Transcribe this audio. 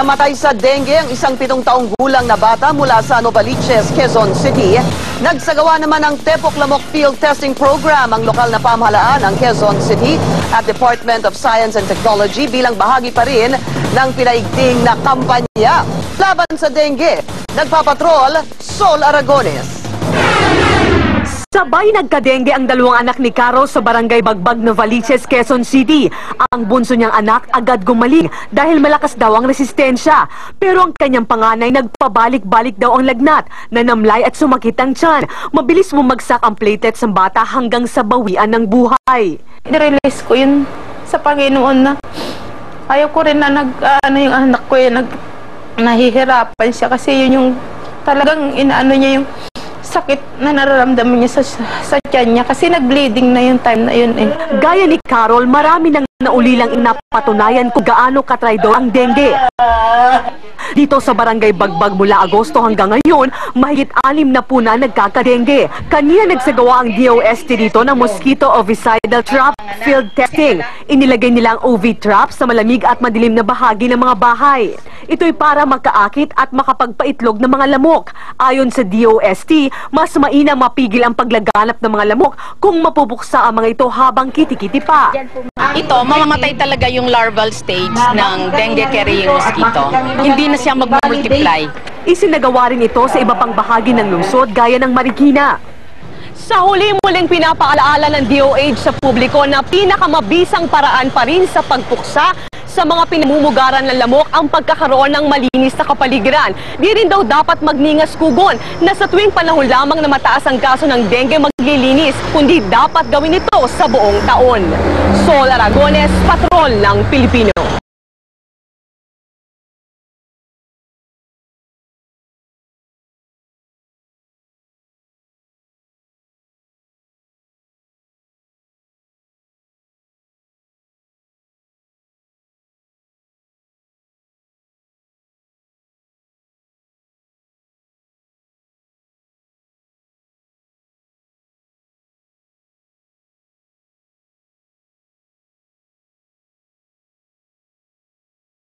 Namatay sa dengue ang isang 7 taong gulang na bata mula sa Novaliches, Quezon City. Nagsagawa naman ng Tepok Lamok Field Testing Program ang lokal na pamahalaan ng Quezon City at Department of Science and Technology bilang bahagi pa rin ng pinaigting na kampanya laban sa dengue. Nagpapatrol, Sol Aragones. Sabay nagka-dengue ang 2 anak ni Caro sa Barangay Bagbag, Novaliches, Quezon City. Ang bunso niyang anak agad gumaling dahil malakas daw ang resistensya. Pero ang kanyang panganay nagpabalik-balik daw ang lagnat, nanamlay at sumakit ang tiyan. Mabilis bumagsak ang platelets ng bata hanggang sa bawian ng buhay. I-release ko yun sa Panginoon na ayaw ko rin na yung anak ko nahihirapan siya kasi yun yung talagang inaano niya yung sakit na nararamdaman niya sa tiyan niya kasi nag-bleeding na yung time na yun eh. Gaya ni Carol, marami nang naulilang napatunayan kung gaano katraidor ang dengue. Dito sa Barangay Bagbag mula Agosto hanggang ngayon, mahigit 6 na po na nagkakadengue. Kanina nagsagawa ang DOST dito ng mosquito ovicidal trap field testing. Inilagay nila ang OV trap sa malamig at madilim na bahagi ng mga bahay. Ito'y para makaakit at makapagpaitlog ng mga lamok. Ayon sa DOST, mas mainam mapigil ang paglaganap ng mga lamok kung mapupuksa ang mga ito habang kitikiti pa. Ito, mamamatay talaga yung larval stage ng dengue carrying mosquito. Hindi na siya mag-multiply. Isinagawa rin ito sa iba pang bahagi ng lungsod gaya ng Marikina. Sa huli-muling pinapaalaala ng DOH sa publiko na pinakamabisang paraan pa rin sa pagpuksa sa mga pinamumugaran ng lamok ang pagkakaroon ng malinis na kapaligiran. Di rin daw dapat magningas kugon na sa tuwing panahon lamang na mataas ang kaso ng dengue maglilinis, kundi dapat gawin ito sa buong taon. Sol Aragones, Patrol ng Pilipino.